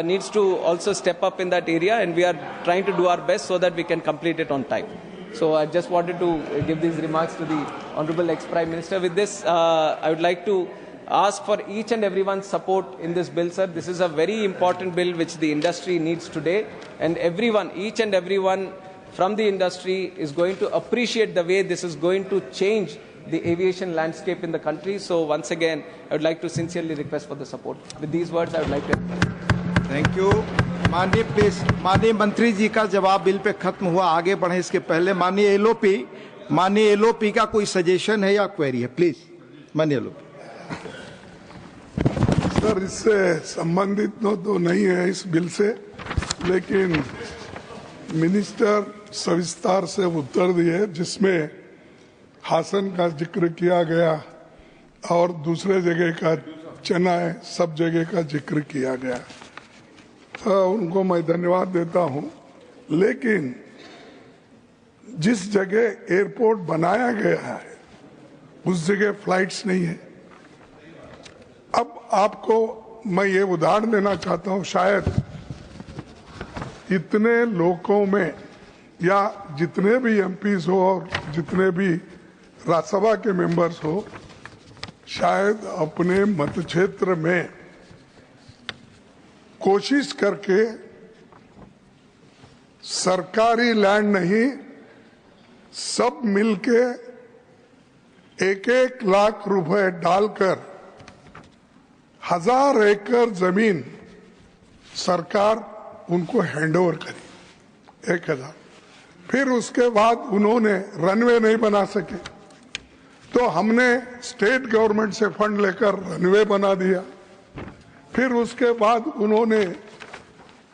needs to also step up in that area, and we are trying to do our best so that we can complete it on time. So I just wanted to give these remarks to the Honorable ex-Prime Minister. With this, I would like to ask for each and everyone's support in this bill, sir. This is a very important bill which the industry needs today, and everyone, each and everyone from the industry is going to appreciate the way this is going to change the aviation landscape in the country. So once again, I would like to sincerely request for the support. With these words, I would like to... thank you. माननीय please, माननीय मंत्री जी का जवाब bill pay खत्म हुआ, आगे बढ़े इसके पहले माननीय एलओपी का कोई सजेशन है या क्वेरी है? प्लीज माननीय एलओपी। सर, इससे संबंधित तो नहीं है इस बिल से, लेकिन मिनिस्टर सविस्तार से उत्तर दिए जिसमें हासन का जिक्र किया गया और दूसरे जगह का चेन्नई सब जगह का जिक्र किया गया। उनको मैं धन्यवाद देता हूं, लेकिन जिस जगह एयरपोर्ट बनाया गया है उस जगह फ्लाइट्स नहीं है। अब आपको मैं ये उदाहरण देना चाहता हूं, शायद इतने लोगों में या जितने भी एमपीज हो और जितने भी राज्यसभा के मेंबर्स हो, शायद अपने मत क्षेत्र में कोशिश करके सरकारी लैंड नहीं, सब मिलके 1-1 लाख रुपए डालकर 1000 एकड़ जमीन सरकार उनको हैंडओवर करी, 1000। फिर उसके बाद उन्होंने रनवे नहीं बना सके, तो हमने स्टेट गवर्नमेंट से फंड लेकर रनवे बना दिया। फिर उसके बाद उन्होंने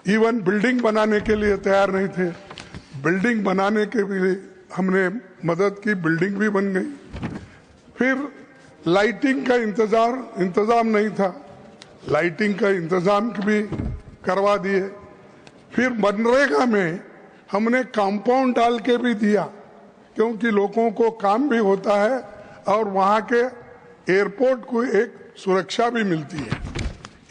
इवन बिल्डिंग बनाने के लिए तैयार नहीं थे, बिल्डिंग बनाने के लिए हमने मदद की, बिल्डिंग भी बन गई। फिर लाइटिंग का इंतजाम नहीं था, लाइटिंग का इंतजाम भी करवा दिए। फिर मनरेगा में हमने कंपाउंड डाल के भी दिया, क्योंकि लोगों को काम भी होता है और वहाँ के एयरपोर्ट को एक सुरक्षा भी मिलती है।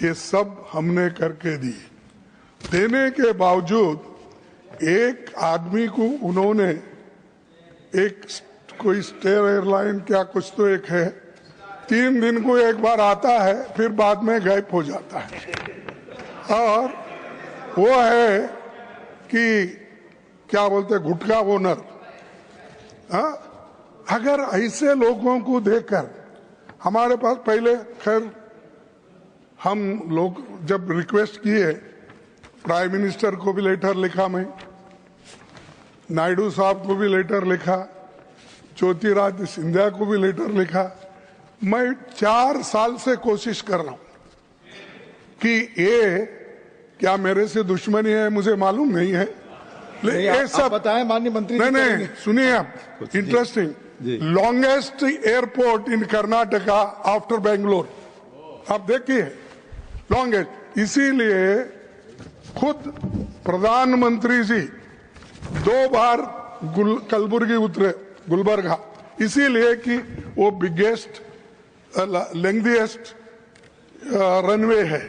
ये सब हमने करके दिए। देने के बावजूद एक आदमी को उन्होंने एक कोई स्टेयर एयरलाइन क्या कुछ तो एक है, 3 दिन को एक बार आता है, फिर बाद में गायब हो जाता है। और वो है कि क्या बोलते गुटखा ओनर। अगर ऐसे लोगों को देखकर हमारे पास पहले, खैर हम लोग जब रिक्वेस्ट किए, प्राइम मिनिस्टर को भी लेटर लिखा, मैं नायडू साहब को भी लेटर लिखा, ज्योतिरादित्य सिंधिया को भी लेटर लिखा। मैं 4 साल से कोशिश कर रहा हूं कि ये क्या मेरे से दुश्मनी है, मुझे मालूम नहीं है, लेकिन ये सब बताएं माननीय मंत्री। नहीं, सुनिए आप, इंटरेस्टिंग, लॉन्गेस्ट एयरपोर्ट इन कर्नाटका आफ्टर बेंगलोर, आप देखिए, लॉन्गेस्ट। इसीलिए खुद प्रधानमंत्री जी 2 बार कलबुर्गी उतरे, गुलबर्गा, इसीलिए कि वो बिगेस्ट लेंथीएस्ट रनवे है।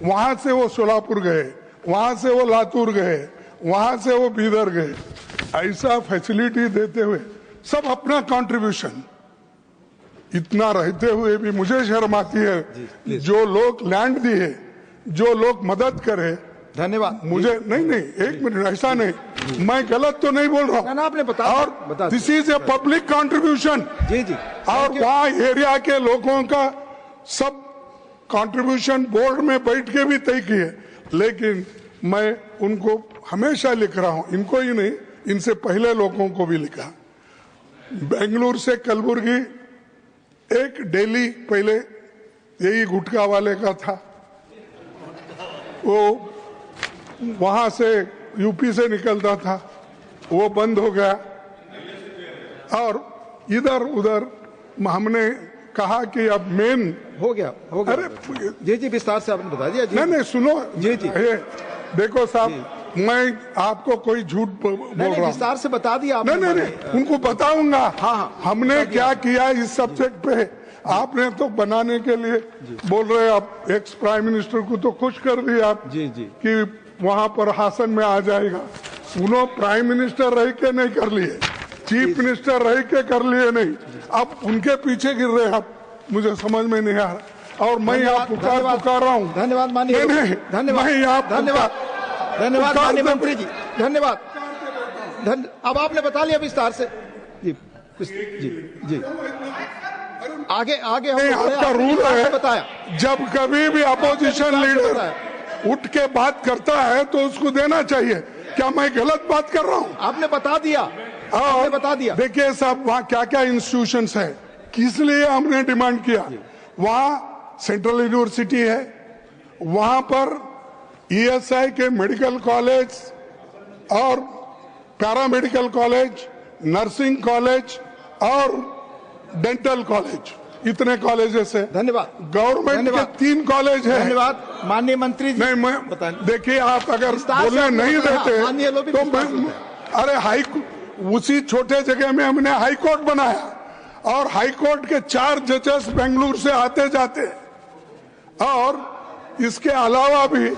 वहां से वो सोलापुर गए, वहां से वो लातूर गए, वहां से वो बीदर गए। ऐसा फैसिलिटी देते हुए सब अपना कंट्रीब्यूशन, इतना रहते हुए भी मुझे शर्म आती है। जो लोग लैंड दिए, जो लोग मदद करे, धन्यवाद। मुझे नहीं, 1 मिनट, ऐसा नहीं, मैं गलत तो नहीं बोल रहा हूँ। आपने बताया, और this is a public contribution. जी। और वहाँ एरिया के लोगों का सब कंट्रीब्यूशन बोर्ड में बैठ के भी तय किए, लेकिन मैं उनको हमेशा लिख रहा हूँ, इनको ही नहीं, इनसे पहले लोगों को भी लिखा। बेंगलुरु से कलबुर्गी एक डेली पहले यही गुटखा वाले का था, वो वहां से यूपी से निकलता था, वो बंद हो गया। और इधर उधर हमने कहा कि अब मेन हो गया। अरे जी विस्तार से आपने बता दिया। नहीं, सुनो जी। देखो साहब, मैं आपको कोई झूठ बोल रहा हूँ, विस्तार से बता दिया आपने। नहीं, उनको बताऊंगा। हाँ, हमने क्या किया इस सब्जेक्ट पे, आपने तो बनाने के लिए बोल रहे, आप एक्स प्राइम मिनिस्टर को तो खुश कर दिया आप जी जी कि वहां पर हासन में आ जाएगा। उन्होंने प्राइम मिनिस्टर रह के नहीं कर लिए, चीफ मिनिस्टर रह के कर लिए नहीं, अब उनके पीछे गिर रहे आप, मुझे समझ में नहीं आ रहा। और मैं यहाँ पुकार रहा हूँ। धन्यवाद माननीय, धन्यवाद, मैं यहाँ धन्यवाद, धन्यवाद माननीय मंत्री जी, धन्यवाद। अब आपने बता लिया विस्तार से जी जी जी। आगे आगे आपका रूल है, बताया जब कभी भी अपोजिशन लीडर उठ के बात करता है तो उसको देना चाहिए। क्या मैं गलत बात कर रहा हूँ? आपने बता दिया, आपने बता दिया। देखिए साहब, वहाँ क्या क्या इंस्टीट्यूशंस है, किस लिए हमने डिमांड किया। वहाँ सेंट्रल यूनिवर्सिटी है, वहाँ पर ईएसआई के मेडिकल कॉलेज और पैरामेडिकल कॉलेज, नर्सिंग कॉलेज और डेंटल कॉलेज, इतने कॉलेजेस है। धन्यवाद। गवर्नमेंट के 3 कॉलेज है। धन्यवाद माननीय मंत्री जी। नहीं, मैं देखिए, आप अगर बोलने नहीं देते तो मैं, अरे उसी छोटे जगह में हमने हाई कोर्ट बनाया और हाई कोर्ट के 4 जजेस बेंगलुरु से आते जाते, और इसके अलावा भी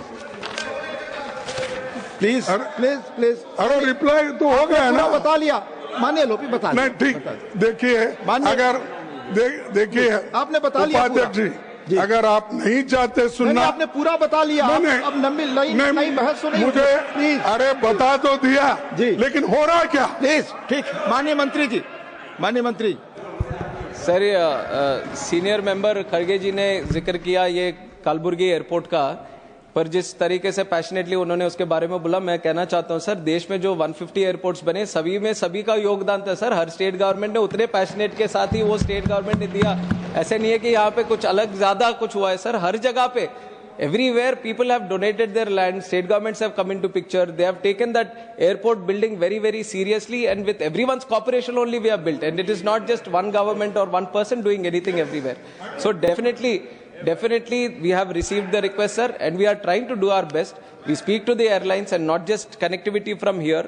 प्लीज प्लीज प्लीज। अरे रिप्लाई तो हो गया ना, बता लिया माननीय लोपी, बता नहीं ठीक। देखिए, अगर देखिए आपने बता लिया उपाध्यक्ष जी, अगर आप नहीं चाहते सुनना, आपने पूरा बता लिया। अब नई बहस सुनिए मुझे, अरे बता तो दिया जी, लेकिन हो रहा क्या? प्लीज ठीक। माननीय मंत्री जी, माननीय मंत्री सर, सीनियर मेंबर खड़गे जी ने जिक्र किया ये कलबुर्गी एयरपोर्ट का, पर जिस तरीके से पैशनेटली उन्होंने उसके बारे में बोला, मैं कहना चाहता हूं सर, देश में जो 150 एयरपोर्ट्स बने, सभी में सभी का योगदान था सर। हर स्टेट गवर्नमेंट ने उतने पैशनेट के साथ ही वो स्टेट गवर्नमेंट ने दिया। ऐसे नहीं है कि यहाँ पे कुछ अलग ज्यादा कुछ हुआ है सर, हर जगह पे everywhere people have donated their land, state governments have come into picture, they have taken that airport building very very seriously, and with everyone's cooperation only we have built, and it is not just one government or one person doing anything everywhere. So definitely we have received the request sir, and we are trying to do our best. We speak to the airlines, and not just connectivity from here.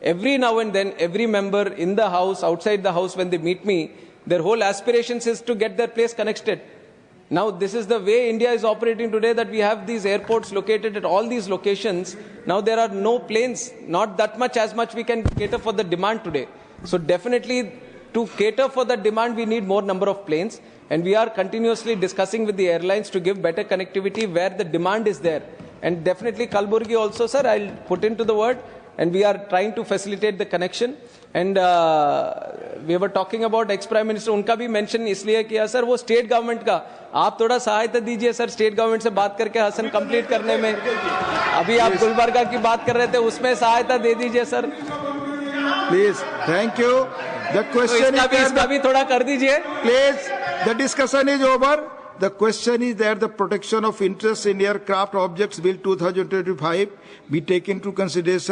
Every now and then, every member in the house, outside the house, when they meet me, their whole aspirations is to get their place connected. Now this is the way India is operating today, that we have these airports located at all these locations. Now there are no planes, not that much as much we can cater for the demand today. So definitely to cater for the demand we need more number of planes, and we are continuously discussing with the airlines to give better connectivity where the demand is there. And definitely Kalburgi also sir, I'll put into the word, and we are trying to facilitate the connection. And we were talking about ex Prime Minister, उनका भी mention इसलिए किया sir, वो state government का आप थोड़ा सहायता दीजिए सर, स्टेट गवर्नमेंट से बात करके हसन कंप्लीट करने में। अभी आप गुलबर्गा की बात कर रहे थे, उसमें सहायता दे दीजिए sir please. Thank you. The question इसका भी थोड़ा कर दीजिए please. The discussion is over. The question is that the protection of interests in aircraft objects bill 2025 be taken into consideration.